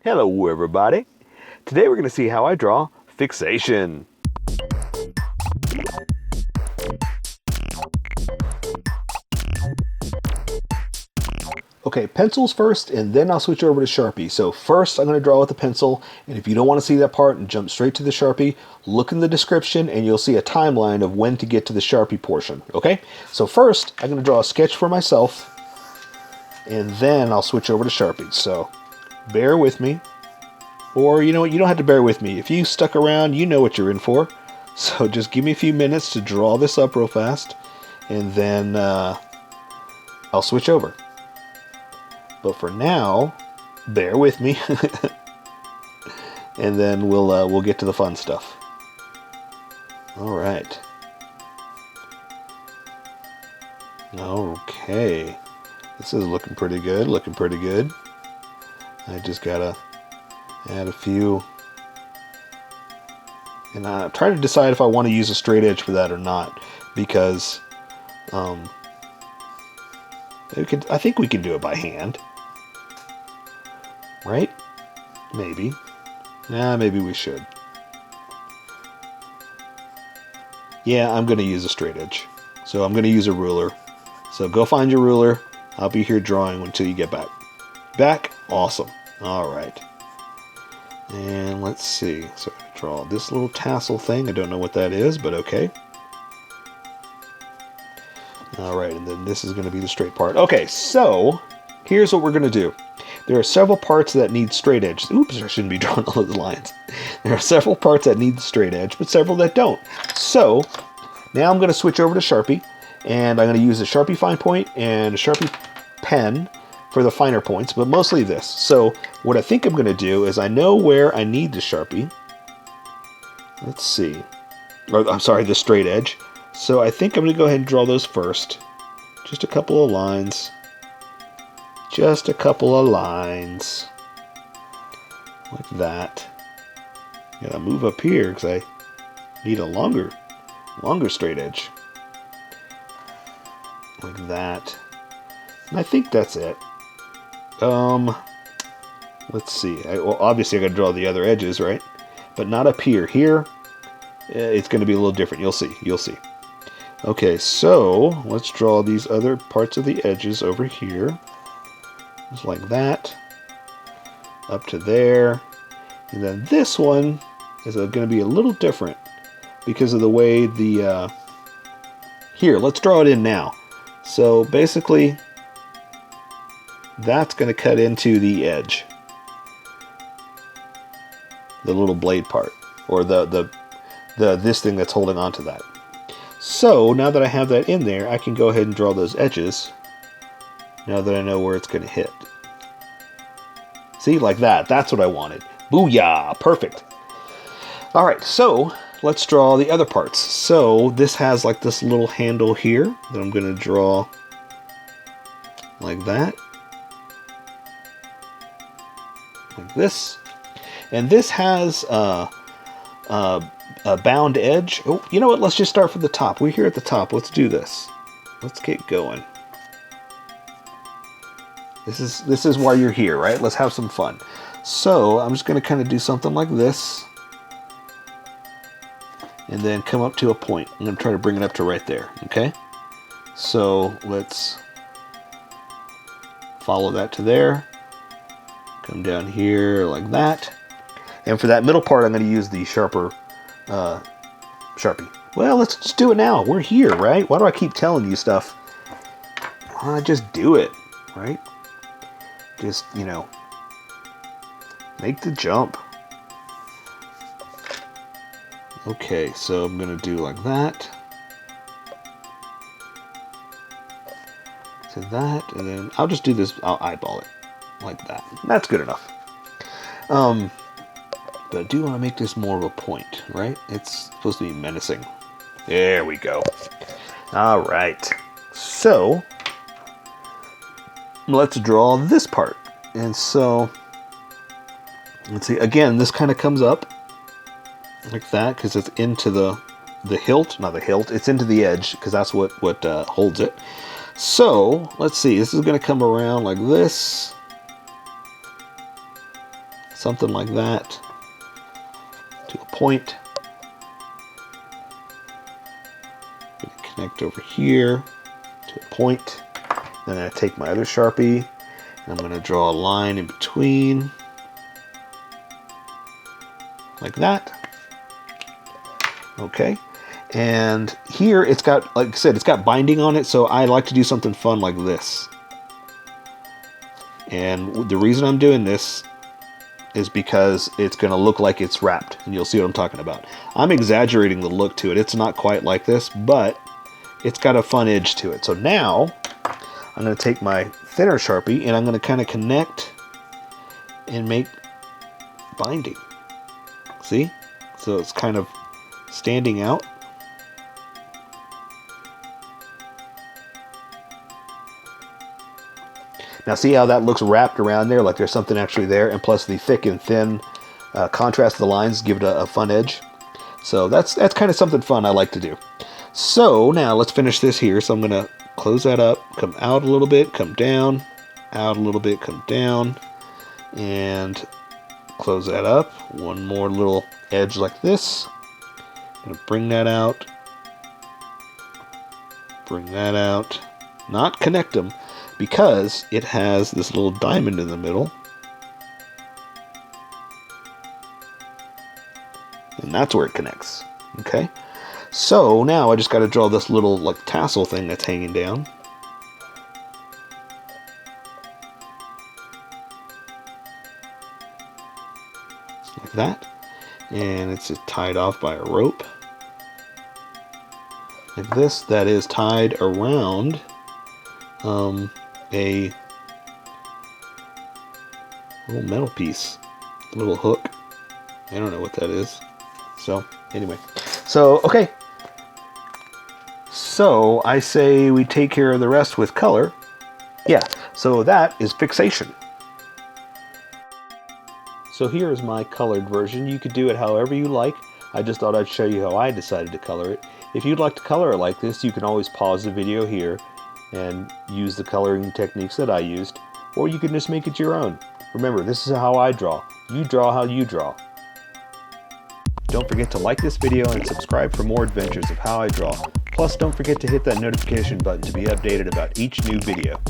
Hello everybody! Today we're going to see how I draw fixation. Okay, pencils first and then I'll switch over to Sharpie. So first I'm going to draw with the pencil, and if you don't want to see that part and jump straight to the Sharpie, look in the description and you'll see a timeline of when to get to the Sharpie portion, okay? So first I'm going to draw a sketch for myself and then I'll switch over to Sharpie. So bear with me. Or, you know what, you don't have to bear with me. If you stuck around, you know what you're in for. So just give me a few minutes to draw this up real fast, and then I'll switch over. But for now, bear with me, and then we'll get to the fun stuff. All right. Okay. This is looking pretty good, I just gotta add a few, and try to decide if I want to use a straight edge for that or not, because I think we can do it by hand, right? Maybe. Maybe we should. Yeah, I'm going to use a straight edge, so I'm going to use a ruler. So go find your ruler. I'll be here drawing until you get back. Back? Awesome. All right. And let's see, so I'm going to draw this little tassel thing. I don't know what that is, but okay. Alright, and then this is going to be the straight part. Okay, so here's what we're going to do. There are several parts that need straight edge. Oops, I shouldn't be drawing all those lines. There are several parts that need straight edge, but several that don't. So now I'm going to switch over to Sharpie, and I'm going to use a Sharpie fine point and a Sharpie pen for the finer points, but mostly this. So what I think I'm going to do is I know where I need the Sharpie. Let's see. Or, I'm sorry, the straight edge. So I think I'm going to go ahead and draw those first. Just a couple of lines. Just a couple of lines. Like that. Gotta move up here because I need a longer straight edge. Like that. And I think that's it. Let's see. Well, obviously I gotta draw the other edges, right? But not up here. Here, it's gonna be a little different. You'll see. Okay, so let's draw these other parts of the edges over here. Just like that. Up to there. And then this one is gonna be a little different because of the way the, here, let's draw it in now. So basically, that's going to cut into the edge, the little blade part, or this thing that's holding on to that. So now that I have that in there, I can go ahead and draw those edges. Now that I know where it's going to hit. See, like that. That's what I wanted. Booyah! Perfect. All right, so let's draw the other parts. So this has like this little handle here that I'm going to draw like that. Like this, and this has a bound edge. Oh, you know what? Let's just start from the top. We're here at the top. Let's do this. Let's get going. This is why you're here, right? Let's have some fun. So I'm just going to kind of do something like this, and then come up to a point. I'm going to try to bring it up to right there. Okay. So let's follow that to there. Come down here like that. And for that middle part, I'm going to use the sharper Sharpie. Well, let's just do it now. We're here, right? Why do I keep telling you stuff? Why don't I just do it, right? Just, you know, make the jump. Okay, so I'm going to do like that. To that, and then I'll just do this, I'll eyeball it. Like that. That's good enough. But I do want to make this more of a point, right? It's supposed to be menacing. There we go. All right. So let's draw this part. And so let's see. Again, this kind of comes up like that because it's into the hilt, not the hilt. It's into the edge because that's what holds it. So let's see. This is going to come around like this. something like that, to a point. I'm going to connect over here to a point. Then I take my other Sharpie, and I'm going to draw a line in between, like that. Okay. And here it's got, like I said, it's got binding on it, so I like to do something fun like this. And the reason I'm doing this is because it's going to look like it's wrapped, and you'll see what I'm talking about. I'm exaggerating the look to it. It's not quite like this, but it's got a fun edge to it. So now I'm going to take my thinner Sharpie, and I'm going to kind of connect and make binding. See? So it's kind of standing out. Now see how that looks wrapped around there, like there's something actually there, and plus the thick and thin contrast of the lines give it a fun edge. So that's kind of something fun I like to do. So now let's finish this here. So I'm going to close that up, come out a little bit, come down, out a little bit, come down, and close that up. One more little edge like this. I'm going to bring that out, bring that out, not connect them, because it has this little diamond in the middle. And that's where it connects. Okay? So now I just got to draw this little like tassel thing that's hanging down. Like that. And it's just tied off by a rope. Like this. That is tied around a little metal piece, a little hook. I don't know what that is. So anyway, so okay. So I say we take care of the rest with color. Yeah, so that is fixation. So here is my colored version. You could do it however you like. I just thought I'd show you how I decided to color it. If you'd like to color it like this, you can always pause the video here and use the coloring techniques that I used, or you can just make it your own. Remember, this is how I draw. You draw how you draw. Don't forget to like this video and subscribe for more adventures of how I draw. Plus, don't forget to hit that notification button to be updated about each new video.